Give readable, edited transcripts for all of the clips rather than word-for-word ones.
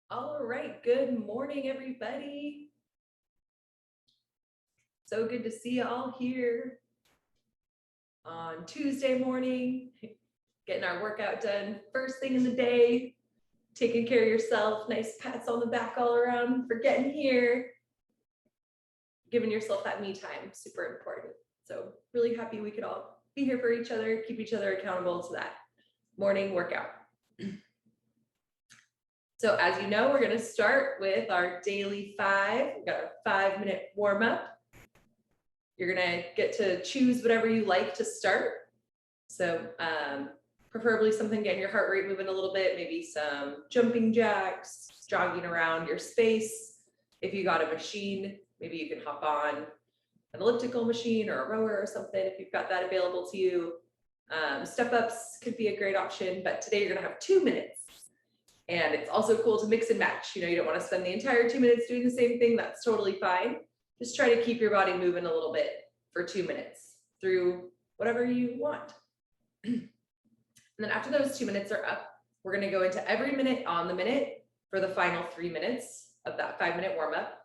All right, good morning, everybody. So good to see you all here on Tuesday morning, getting our workout done first thing in the day, taking care of yourself, nice pats on the back all around for getting here, giving yourself that me time, super important. So really happy we could all be here for each other, keep each other accountable to that morning workout. So as you know, we're going to start with our daily 5. We've got our 5-minute warm up. You're going to get to choose whatever you like to start. So preferably something getting your heart rate moving a little bit, maybe some jumping jacks, jogging around your space. If you got a machine, maybe you can hop on an elliptical machine or a rower or something if you've got that available to you. Step ups could be a great option, but today you're going to have 2 minutes. And it's also cool to mix and match. You know, you don't want to spend the entire 2 minutes doing the same thing. That's totally fine. Just try to keep your body moving a little bit for 2 minutes through whatever you want. And then after those 2 minutes are up, we're going to go into every minute on the minute for the final 3 minutes of that 5-minute warm up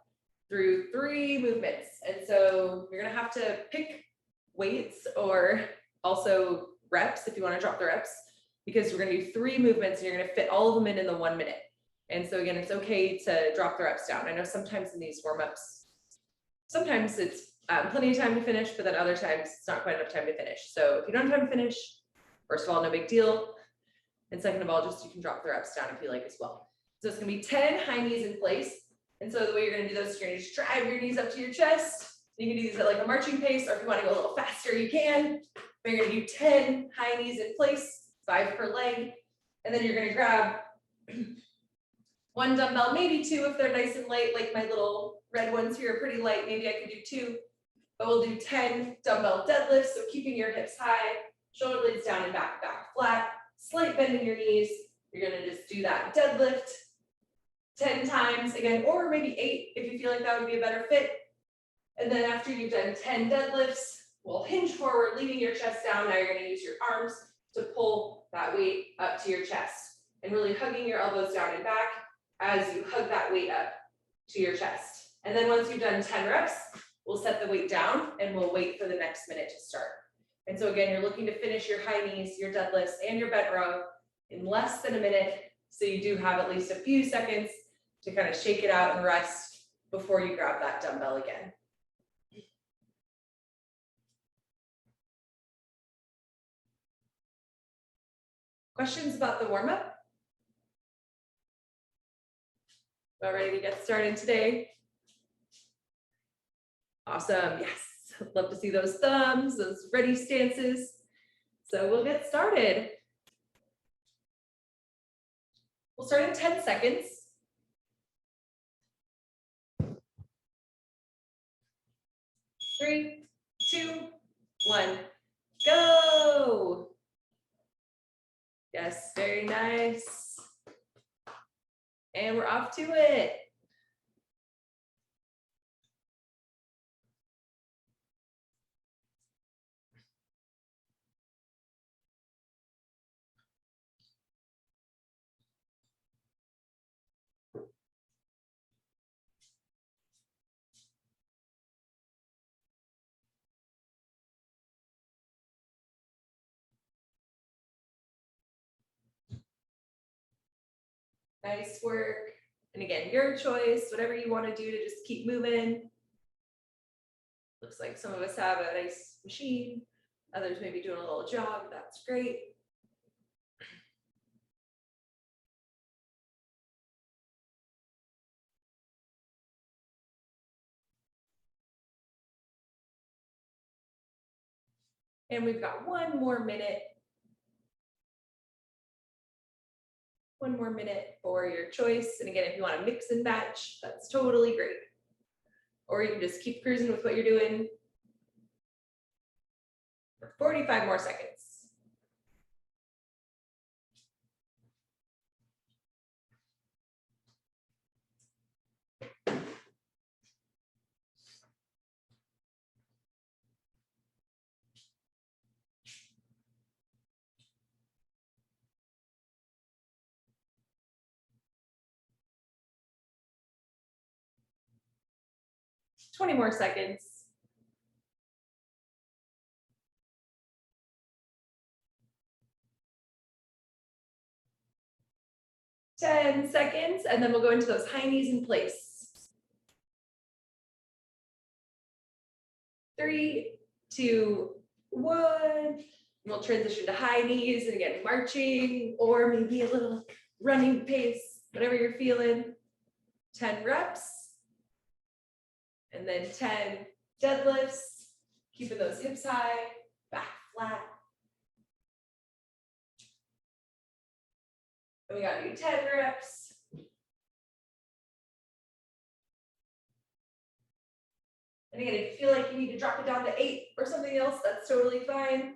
through 3 movements. And so you're going to have to pick weights or also reps if you want to drop the reps, because we're going to do 3 movements and you're going to fit all of them in the 1 minute. And so again, it's okay to drop the reps down. I know sometimes in these warm-ups, sometimes it's plenty of time to finish, but then other times it's not quite enough time to finish. So if you don't have time to finish, first of all, no big deal. And second of all, just you can drop the reps down if you like as well. So it's going to be 10 high knees in place. And so the way you're going to do those is you're going to just drive your knees up to your chest. You can do these at like a marching pace, or if you want to go a little faster, you can. But you're going to do 10 high knees in place. 5 per leg, and then you're going to grab 1 dumbbell, maybe 2 if they're nice and light, like my little red ones here are pretty light. Maybe I could do 2, but we'll do 10 dumbbell deadlifts. So keeping your hips high, shoulder blades down and back flat, slight bend in your knees. You're going to just do that deadlift 10 times again, or maybe 8 if you feel like that would be a better fit. And then after you've done 10 deadlifts, we'll hinge forward, leaving your chest down. Now you're going to use your arms to pull that weight up to your chest and really hugging your elbows down and back as you hug that weight up to your chest. And then once you've done 10 reps, we'll set the weight down and we'll wait for the next minute to start. And so again, you're looking to finish your high knees, your deadlifts, and your bent row in less than a minute. So you do have at least a few seconds to kind of shake it out and rest before you grab that dumbbell again. Questions about the warm-up? About ready to get started today? Awesome, yes. Love to see those thumbs, those ready stances. So we'll get started. We'll start in 10 seconds. 3, 2, 1, go. Yes, very nice. And we're off to it. Nice work. And again, your choice, whatever you want to do to just keep moving. Looks like some of us have a nice machine. Others may be doing a little jog. That's great. And we've got 1 more minute. 1 more minute for your choice. And again, if you want to mix and match, that's totally great. Or you can just keep cruising with what you're doing for 45 more seconds. 20 more seconds. 10 seconds, and then we'll go into those high knees in place. 3, 2, 1. We'll transition to high knees, and again, marching, or maybe a little running pace, whatever you're feeling. 10 reps, and then 10 deadlifts, keeping those hips high, back flat. And we gotta do 10 reps. And again, if you feel like you need to drop it down to 8 or something else, that's totally fine.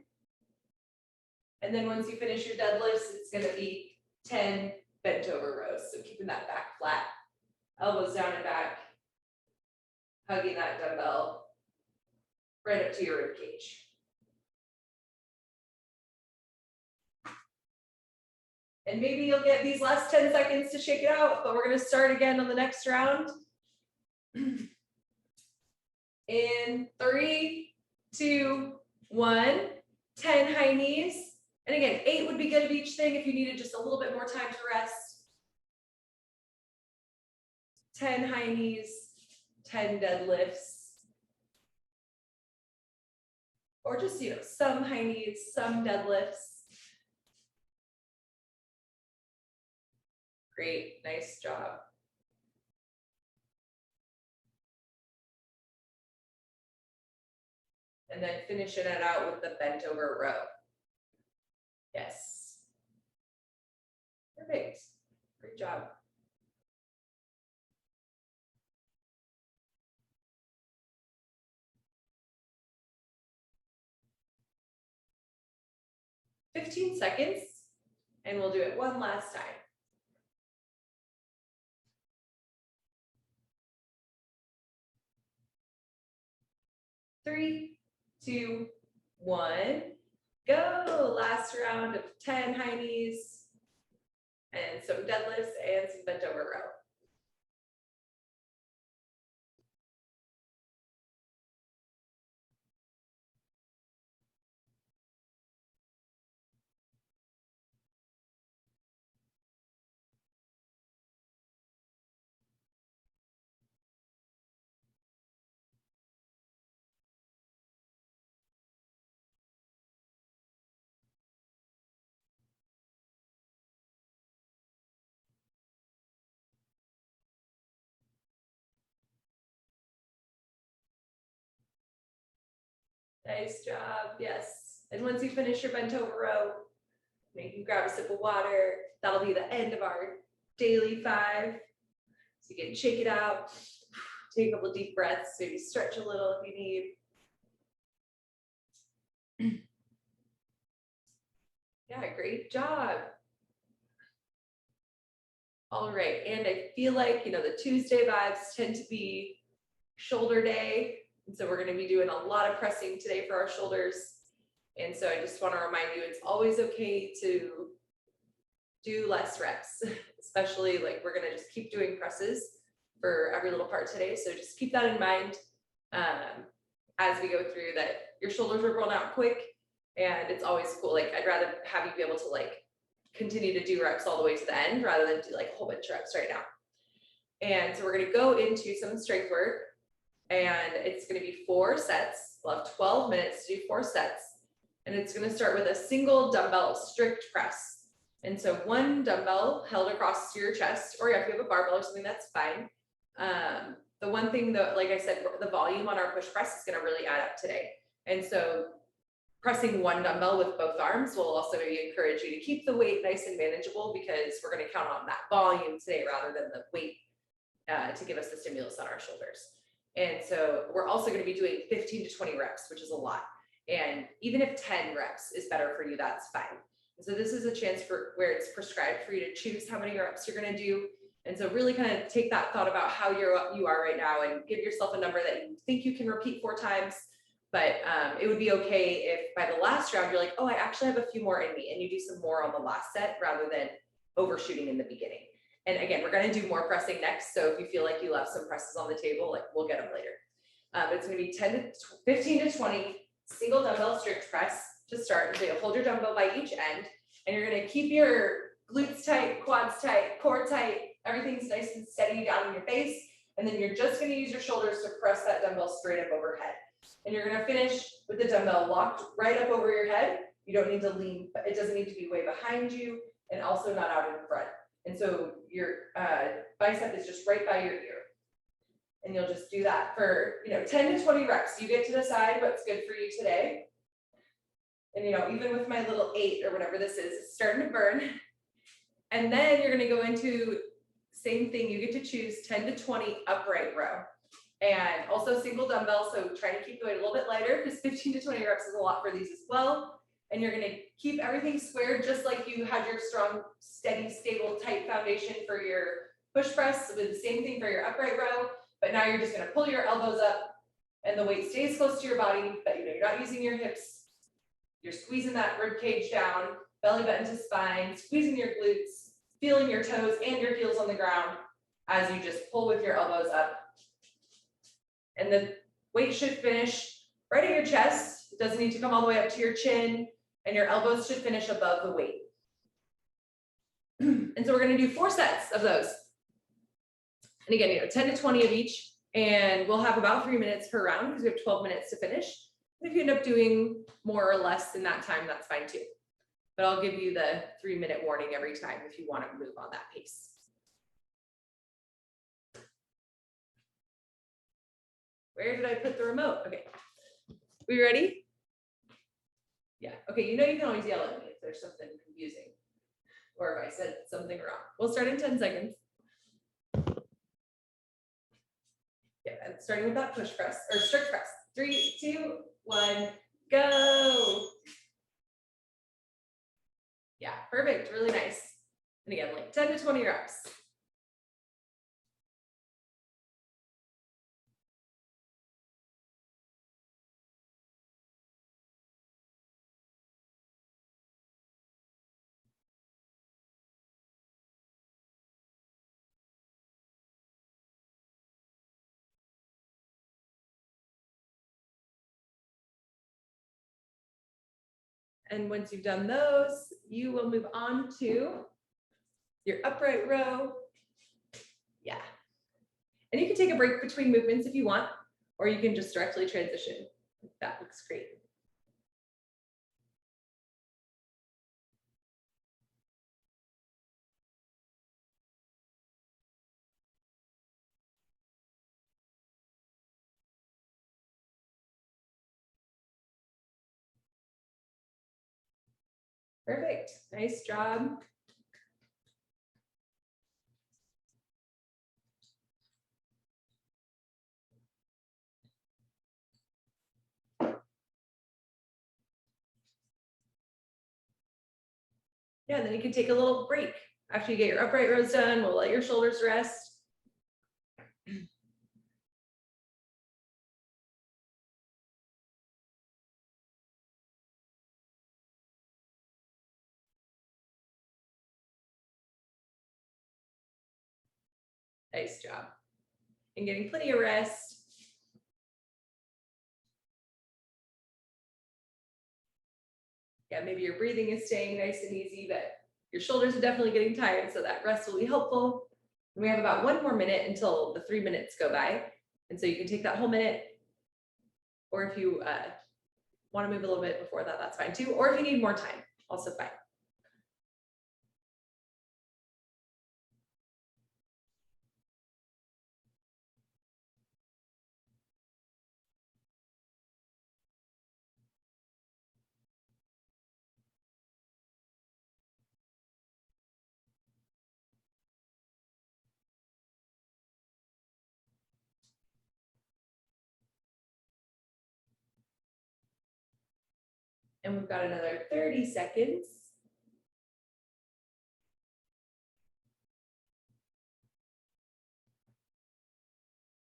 And then once you finish your deadlifts, it's gonna be 10 bent over rows. So keeping that back flat, elbows down and back, hugging that dumbbell right up to your rib cage. And maybe you'll get these last 10 seconds to shake it out, but we're gonna start again on the next round. In 3, 2, 1, 10 high knees. And again, 8 would be good of each thing if you needed just a little bit more time to rest. 10 high knees, 10 deadlifts. Or just, some high knees, some deadlifts. Great, nice job. And then finishing it out with the bent over row. Yes. Perfect. Great job. "15 seconds, and we'll do it one last time. 3, 2, 1, go. Last round of 10 high knees and some deadlifts and some bent over row. Nice job, yes. And once you finish your bent over row, you can grab a sip of water. That'll be the end of our daily 5. So you can shake it out, take a couple deep breaths, maybe stretch a little if you need. Yeah, great job. All right, and I feel like, the Tuesday vibes tend to be shoulder day. And so we're going to be doing a lot of pressing today for our shoulders. And so I just want to remind you, it's always okay to do less reps, especially like we're going to just keep doing presses for every little part today. So just keep that in mind as we go through that your shoulders are blown out quick. And it's always cool. Like I'd rather have you be able to continue to do reps all the way to the end rather than do a whole bunch of reps right now. And so we're going to go into some strength work. And it's going to be 4 sets. We'll have 12 minutes to do 4 sets. And it's going to start with a single dumbbell strict press. And so 1 dumbbell held across your chest, or if you have a barbell or something, that's fine. The one thing that, like I said, the volume on our push press is going to really add up today. And so pressing 1 dumbbell with both arms will also maybe encourage you to keep the weight nice and manageable, because we're going to count on that volume today rather than the weight to give us the stimulus on our shoulders. And so we're also going to be doing 15 to 20 reps, which is a lot. And even if 10 reps is better for you, that's fine. And so this is a chance for where it's prescribed for you to choose how many reps you're going to do. And so really kind of take that thought about how you are right now and give yourself a number that you think you can repeat 4 times. But it would be okay if by the last round, you're like, oh, I actually have a few more in me, and you do some more on the last set rather than overshooting in the beginning. And again, we're going to do more pressing next. So if you feel like you left some presses on the table, we'll get them later. It's gonna be 15 to 20 single dumbbell strict press to start. So you'll hold your dumbbell by each end, and you're gonna keep your glutes tight, quads tight, core tight, everything's nice and steady down in your base. And then you're just gonna use your shoulders to press that dumbbell straight up overhead. And you're gonna finish with the dumbbell locked right up over your head. You don't need to lean, but it doesn't need to be way behind you and also not out in front. And so your bicep is just right by your ear. And you'll just do that for 10 to 20 reps. You get to decide what's good for you today. And even with my little 8 or whatever this is, it's starting to burn. And then you're gonna go into same thing. You get to choose 10 to 20 upright row. And also single dumbbell, so try to keep the weight a little bit lighter because 15 to 20 reps is a lot for these as well. And you're gonna keep everything squared just like you had your strong, steady, stable, tight foundation for your push press. So the same thing for your upright row, but now you're just gonna pull your elbows up and the weight stays close to your body, but you're not using your hips. You're squeezing that rib cage down, belly button to spine, squeezing your glutes, feeling your toes and your heels on the ground as you just pull with your elbows up. And the weight should finish right at your chest. It doesn't need to come all the way up to your chin, and your elbows should finish above the weight. And so we're gonna do 4 sets of those. And again, 10 to 20 of each, and we'll have about 3 minutes per round because we have 12 minutes to finish. If you end up doing more or less in that time, that's fine too. But I'll give you the 3-minute warning every time if you want to move on that pace. Where did I put the remote? Okay, we ready? Yeah, okay, you can always yell at me if there's something confusing or if I said something wrong. We'll start in 10 seconds. Yeah, and starting with that push press or strict press. 3, 2, 1, go. Yeah, perfect, really nice. And again, like 10 to 20 reps. And once you've done those, you will move on to your upright row. Yeah. And you can take a break between movements if you want, or you can just directly transition. That looks great. Perfect, nice job. Yeah, and then you can take a little break. After you get your upright rows done, we'll let your shoulders rest. Nice job. And getting plenty of rest. Yeah, maybe your breathing is staying nice and easy, but your shoulders are definitely getting tired, so that rest will be helpful. And we have about 1 more minute until the 3 minutes go by. And so you can take that whole minute, or if you want to move a little bit before that, that's fine too. Or if you need more time, also fine. And we've got another 30 seconds.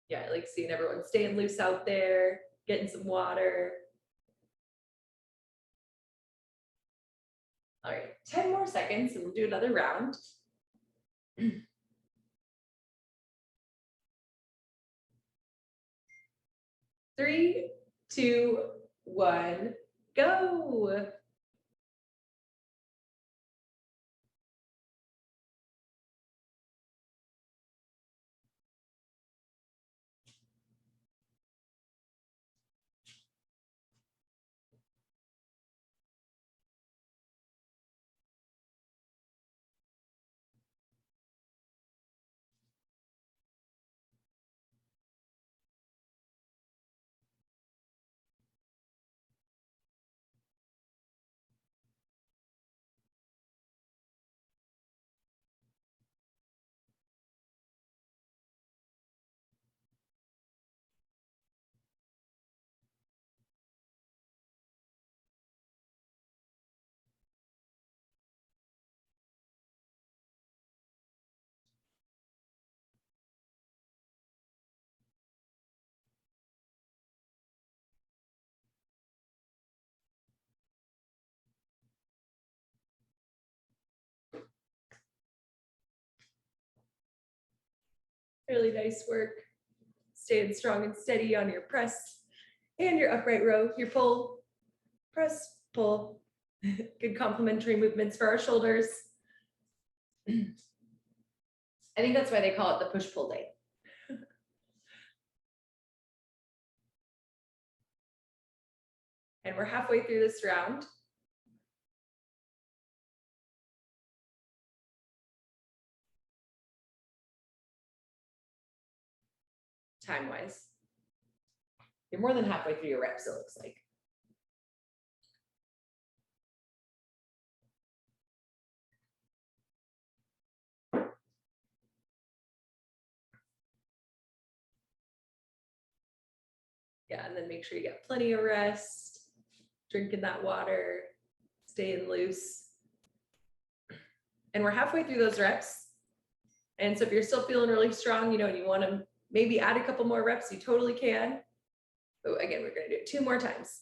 Yeah, I like seeing everyone staying loose out there, getting some water. All right, 10 more seconds and we'll do another round. 3, 2, 1, go. Really nice work. Staying strong and steady on your press and your upright row, your pull, press, pull. Good complementary movements for our shoulders. I think that's why they call it the push-pull day. And we're halfway through this round. Time-wise. You're more than halfway through your reps, it looks like. Yeah, and then make sure you get plenty of rest, drinking that water, staying loose. And we're halfway through those reps. And so if you're still feeling really strong, you know, and you want to maybe add a couple more reps, you totally can. But again, we're going to do it 2 more times.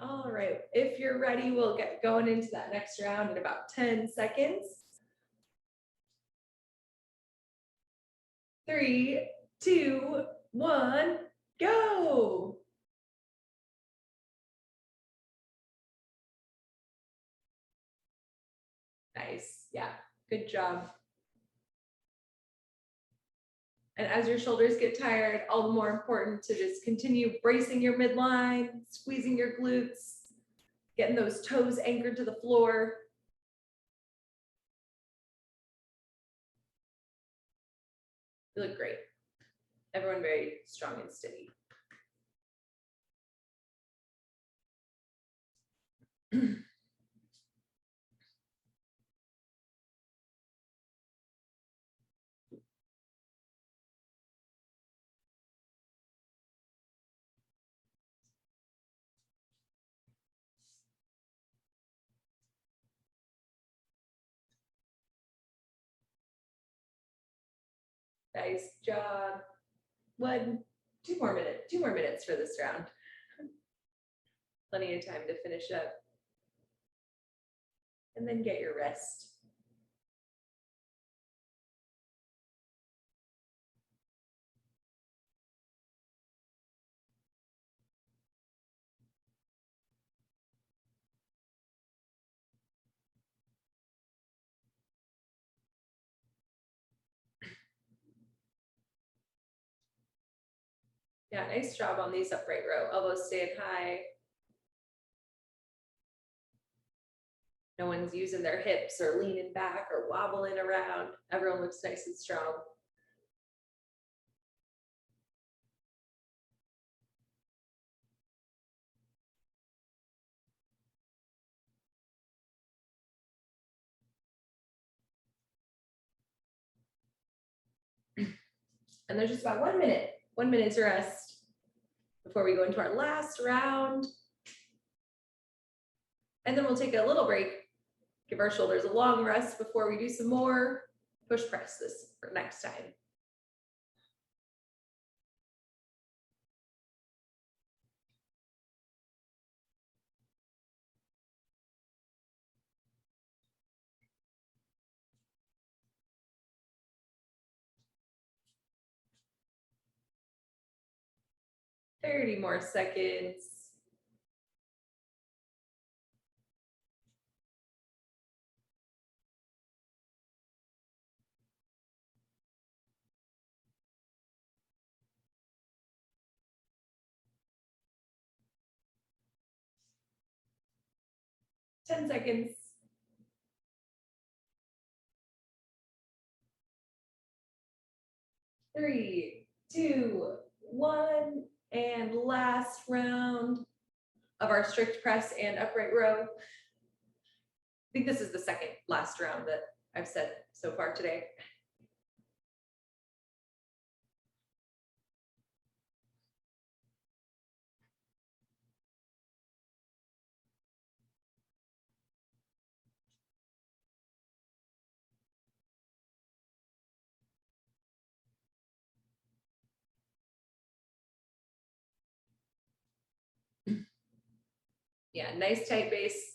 All right, if you're ready, we'll get going into that next round in about 10 seconds. 3, 2, 1, go. Nice, yeah, good job. And as your shoulders get tired, all the more important to just continue bracing your midline, squeezing your glutes, getting those toes anchored to the floor. You look great. Everyone very strong and steady. Nice job. 2 more minutes for this round. Plenty of time to finish up. And then get your rest. Yeah, nice job on these upright row. Elbows staying high. No one's using their hips or leaning back or wobbling around. Everyone looks nice and strong. And there's just about 1 minute to rest before we go into our last round. And then we'll take a little break, give our shoulders a long rest before we do some more push press this for next time. Thirty more seconds. Ten seconds. Three, two, one, and last round of our strict press and upright row. I think this is the second last round that I've said so far today. Yeah, nice tight base,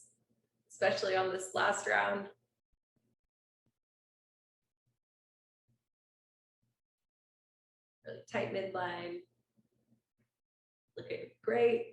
especially on this last round. Really tight midline. Looking great.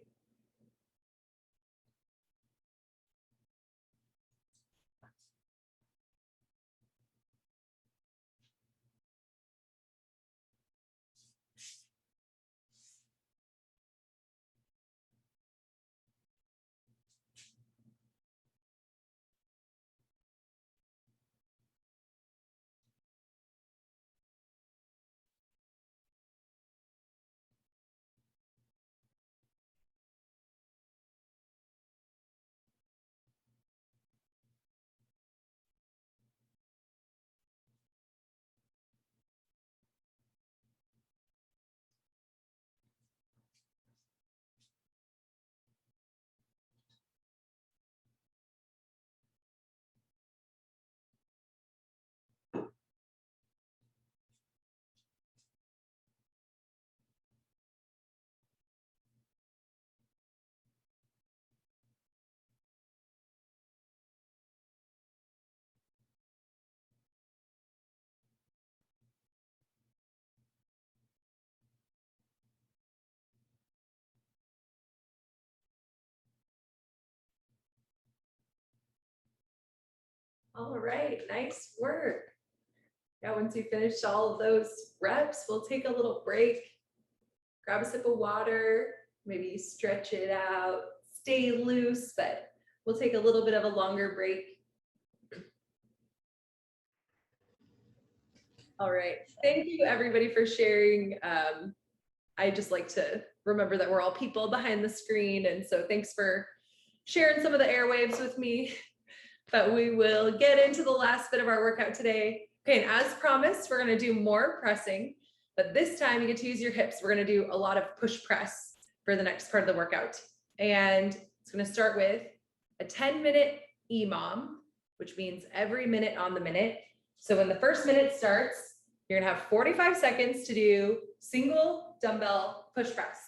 All right, nice work. Now, once you finish all of those reps, we'll take a little break, grab a sip of water, maybe stretch it out, stay loose, but we'll take a little bit of a longer break. All right, thank you everybody for sharing. I just like to remember that we're all people behind the screen, and so thanks for sharing some of the airwaves with me. But we will get into the last bit of our workout today. Okay, and as promised, we're gonna do more pressing, but this time you get to use your hips. We're gonna do a lot of push press for the next part of the workout. And it's gonna start with a 10-minute EMOM, which means every minute on the minute. So when the first minute starts, you're gonna have 45 seconds to do single dumbbell push press.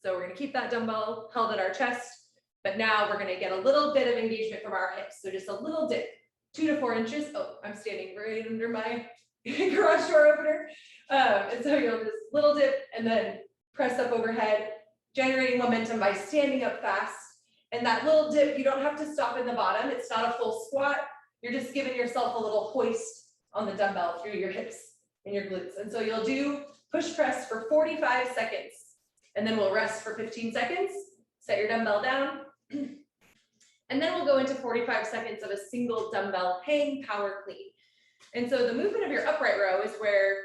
So we're gonna keep that dumbbell held at our chest, but now we're gonna get a little bit of engagement from our hips. So just a little dip, 2 to 4 inches. Oh, I'm standing right under my garage door opener. And so you'll just little dip and then press up overhead, generating momentum by standing up fast. And that little dip, you don't have to stop in the bottom. It's not a full squat. You're just giving yourself a little hoist on the dumbbell through your hips and your glutes. And so you'll do push press for 45 seconds, and then we'll rest for 15 seconds. Set your dumbbell down. And then we'll go into 45 seconds of a single dumbbell hang power clean. And so the movement of your upright row is where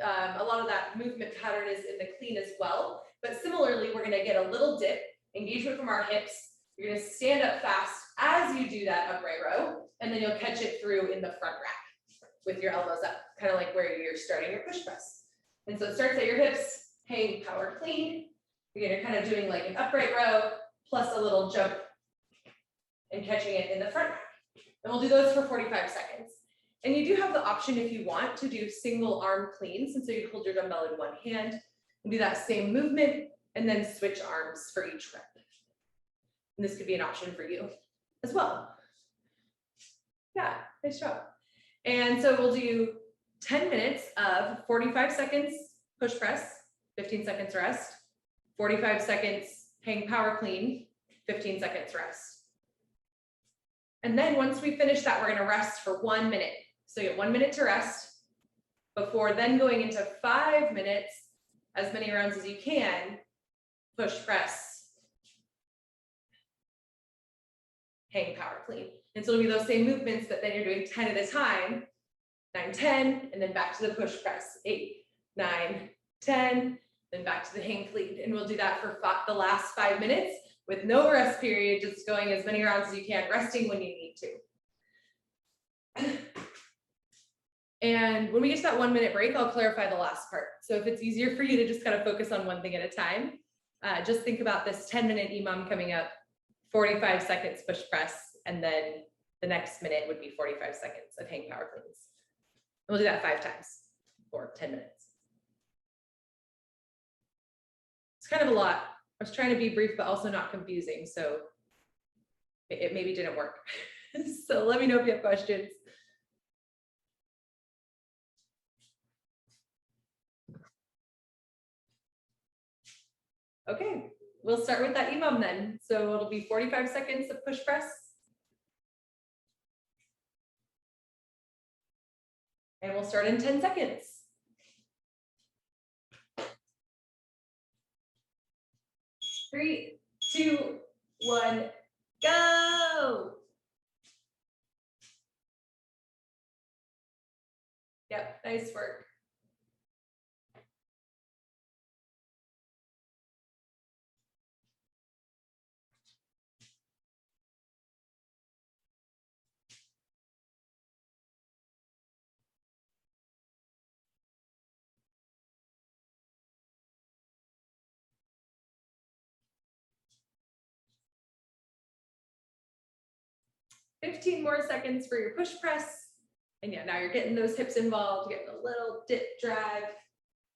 a lot of that movement pattern is in the clean as well. But similarly, we're gonna get a little dip, engagement from our hips. You're gonna stand up fast as you do that upright row, and then you'll catch it through in the front rack with your elbows up, kind of like where you're starting your push press. And so it starts at your hips, hang power clean. Again, you're kind of doing like an upright row plus a little jump and catching it in the front rack. And we'll do those for 45 seconds. And you do have the option if you want to do single arm cleans. And so you hold your dumbbell in one hand and do that same movement and then switch arms for each rep. And this could be an option for you as well. Yeah, nice job. And so we'll do 10 minutes of 45 seconds push press, 15 seconds rest, 45 seconds hang power clean, 15 seconds rest. And then once we finish that, we're gonna rest for 1 minute. So you get 1 minute to rest before then going into 5 minutes, as many rounds as you can, push press, hang power clean. And so it'll be those same movements, but then you're doing 10 at a time, 9, 10, and then back to the push press, 8, 9, 10, then back to the hang clean. And we'll do that for the last 5 minutes with no rest period, just going as many rounds as you can, resting when you need to. And when we get to that 1 minute break, I'll clarify the last part. So if it's easier for you to just kind of focus on one thing at a time, just think about this 10-minute EMOM coming up, 45 seconds push press, and then the next minute would be 45 seconds of hang power cleans. And we'll do that 5 times for 10 minutes. It's kind of a lot. I was trying to be brief, but also not confusing. So it maybe didn't work. So let me know if you have questions. Okay, we'll start with that EMOM then. So it'll be 45 seconds of push press. And we'll start in 10 seconds. 3, 2, 1, go. Yep, nice work. $15 more seconds for your push press. And yeah, now you're getting those hips involved, getting a little dip drive,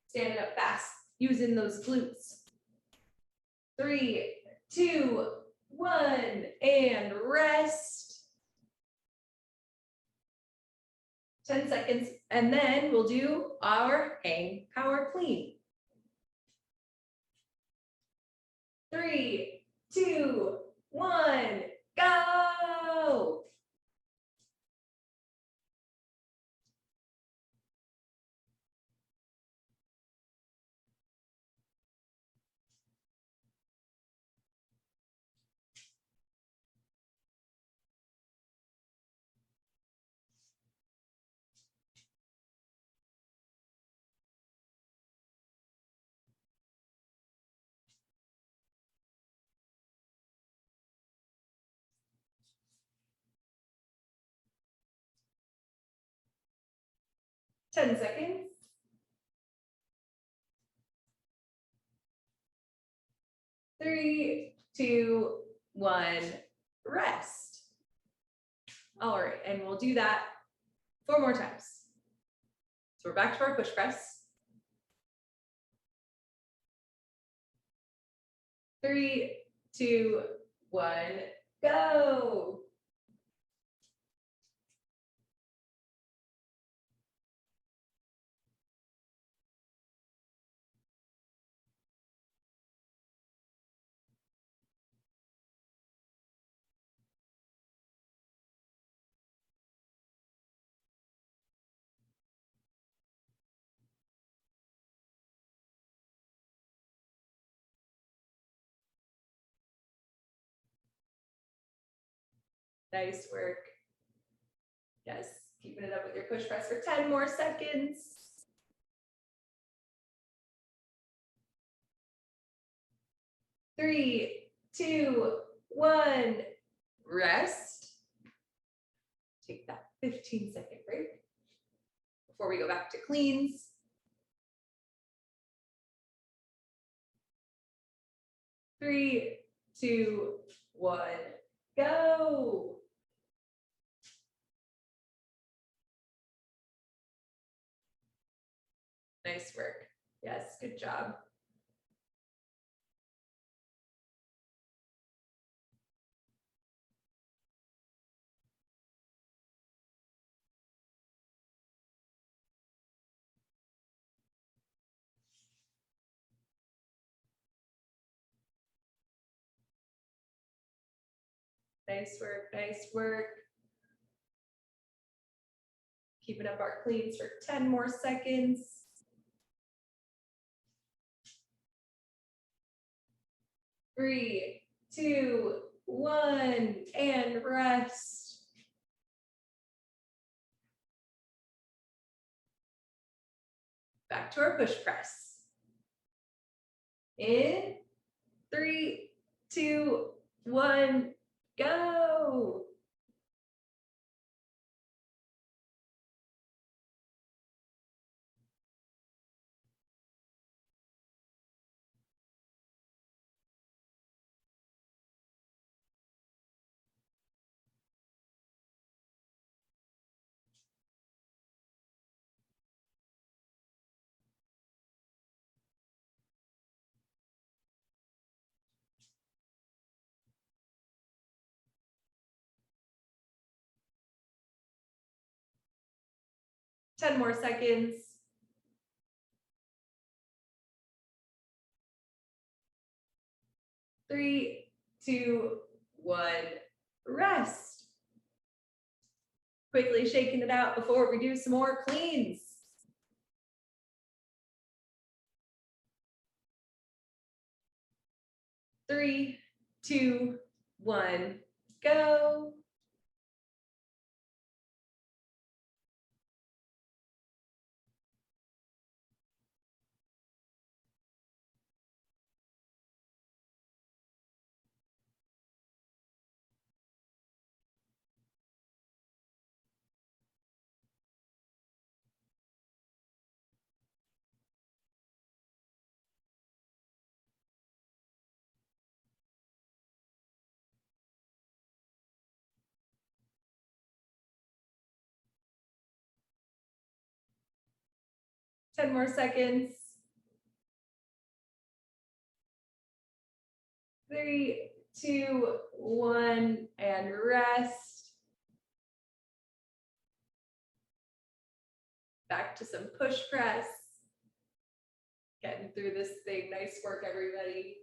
standing up fast, using those glutes. 3, 2, 1, and rest. 10 seconds, and then we'll do our hang power clean. 3, 2, 1, go. Ten seconds. 3, 2, 1, rest. All right, and we'll do that 4 more times. So we're back to our push press. 3, 2, 1, go. Nice work. Yes, keeping it up with your push press for 10 more seconds. 3, 2, 1, rest. Take that 15-second break before we go back to cleans. 3, 2, 1, go. Nice work. Yes, good job. Nice work, nice work. Keeping up our cleans for 10 more seconds. 3, 2, 1, and rest. Back to our push press. In 3, 2, 1, go. Ten more seconds. 3, 2, 1, rest. Quickly shaking it out before we do some more cleans. 3, 2, 1, go. Ten more seconds. 3, 2, 1, and rest. Back to some push press. Getting through this thing. Nice work, everybody.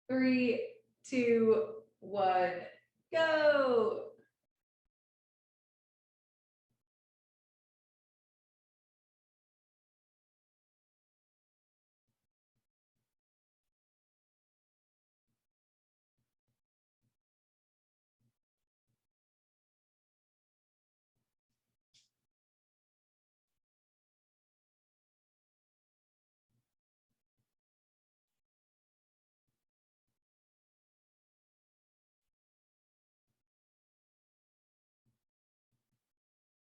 3, 2, 1, go.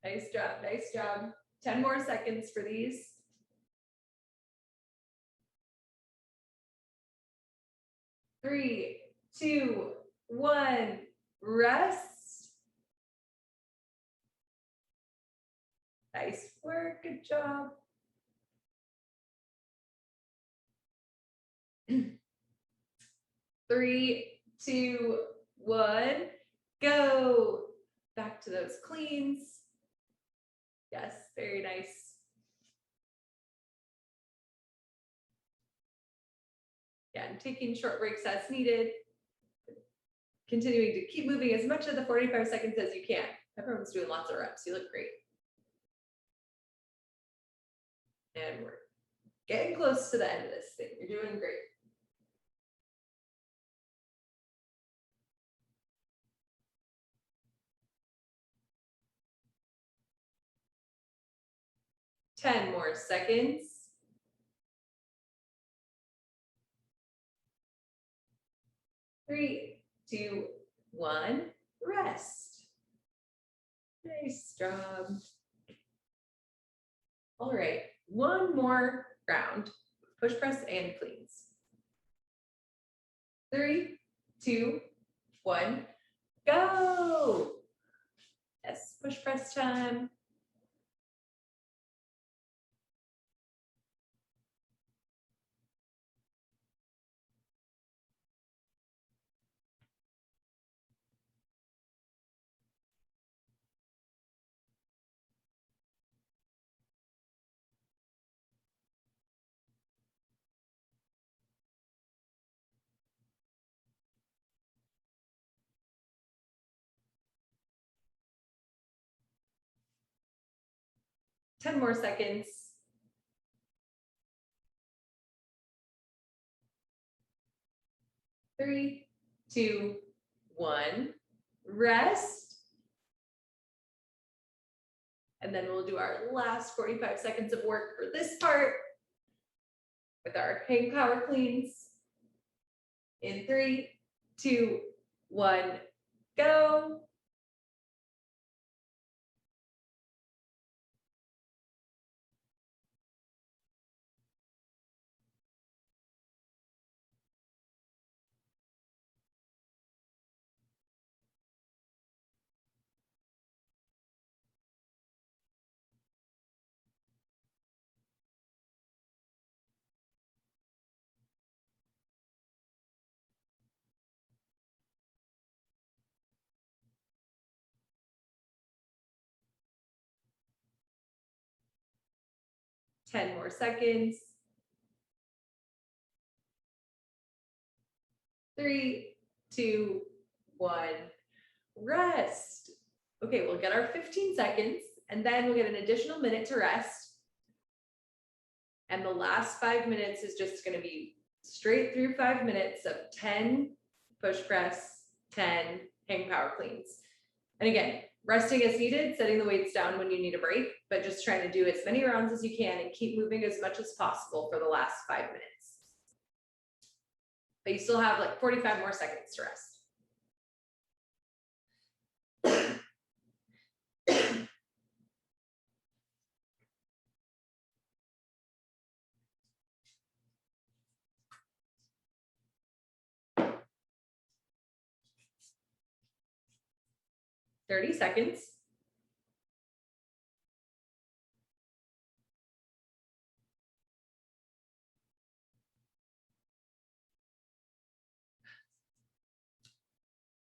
Nice job, nice job. 10 more seconds for these. 3, 2, 1, rest. Nice work, good job. 3, 2, 1, go. Back to those cleans. Yes, very nice. Again, taking short breaks as needed. Continuing to keep moving as much of the 45 seconds as you can. Everyone's doing lots of reps. You look great. And we're getting close to the end of this thing. You're doing great. Ten more seconds. 3, 2, 1, rest. Nice job. All right, one more round, push press and cleans. 3, 2, 1, go. Yes, push press time. Ten more seconds. 3, 2, 1. Rest. And then we'll do our last 45 seconds of work for this part with our hang power cleans. In 3, 2, 1, go. Ten more seconds. 3, 2, 1. Rest. Okay, we'll get our 15 seconds and then we'll get an additional minute to rest. And the last 5 minutes is just going to be straight through 5 minutes of 10 push press, 10 hang power cleans. And again, resting as needed, setting the weights down when you need a break, but just trying to do as many rounds as you can and keep moving as much as possible for the last 5 minutes. But you still have like 45 more seconds to rest. 30 seconds.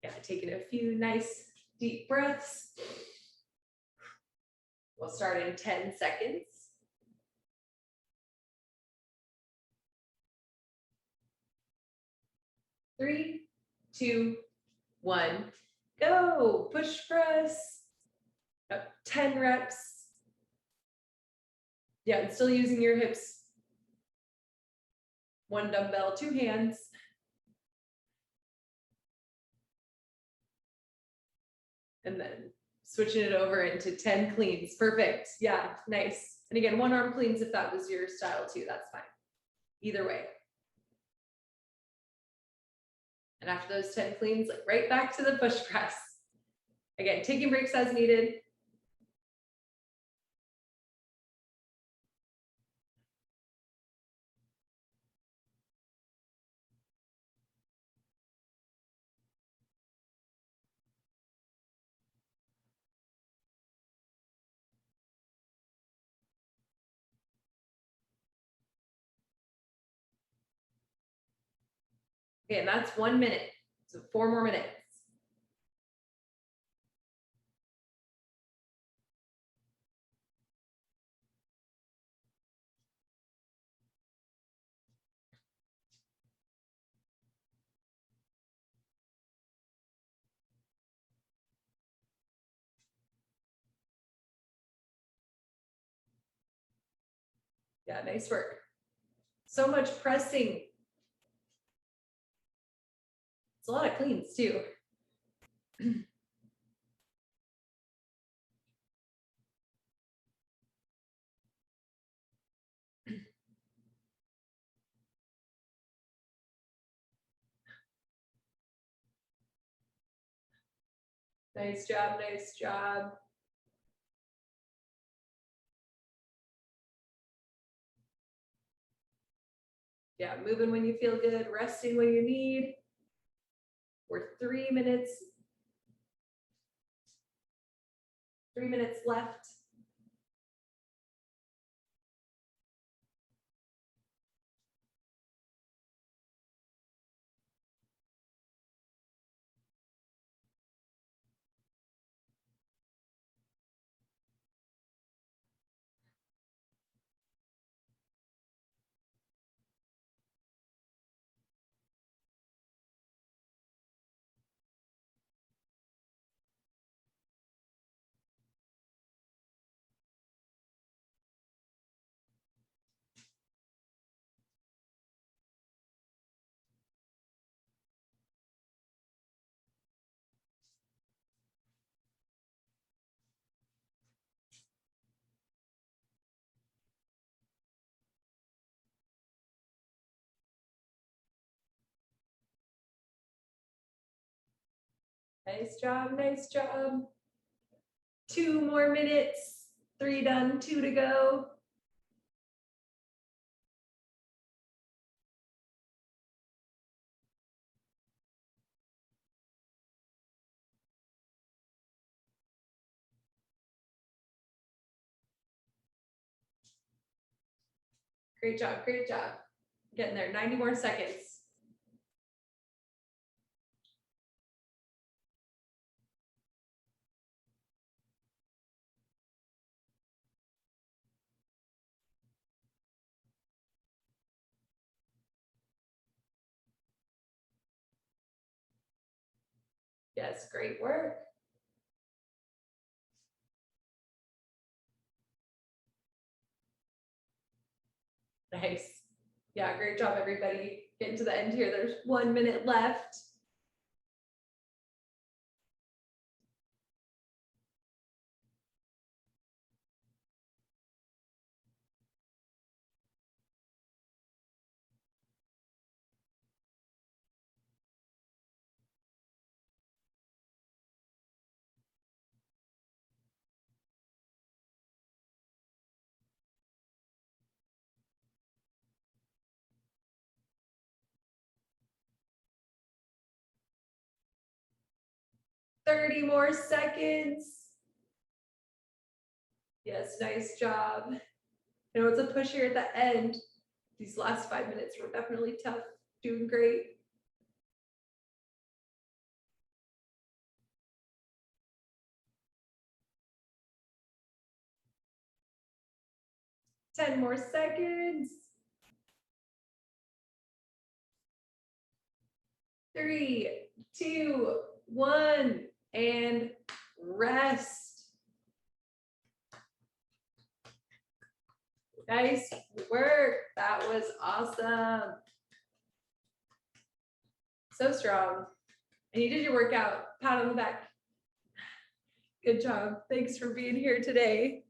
Yeah, taking a few nice deep breaths. We'll start in 10 seconds. 3, 2, 1, go. Push press. 10 reps. Yeah, and still using your hips. 1 dumbbell, 2 hands. And then switching it over into 10 cleans. Perfect. Yeah, nice. And again, 1 arm cleans if that was your style too, that's fine. Either way. And after those 10 cleans, like right back to the push press. Again, taking breaks as needed. Okay, and that's 1 minute. So 4 more minutes. Yeah, nice work. So much pressing. It's a lot of cleans too. Nice job, nice job. Yeah, moving when you feel good, resting when you need. We're 3 minutes. 3 minutes left. Nice job, nice job. 2 more minutes. 3 done, 2 to go. Great job, great job. Getting there, 90 more seconds. Yes, great work. Nice. Yeah, great job, everybody. Getting to the end here. There's 1 minute left. Thirty more seconds. Yes, nice job. I know it's a push here at the end. These last 5 minutes were definitely tough. Doing great. Ten more seconds. 3, 2, 1, and rest. Nice work. That was awesome. So strong. And you did your workout. Pat on the back. Good job. Thanks for being here today.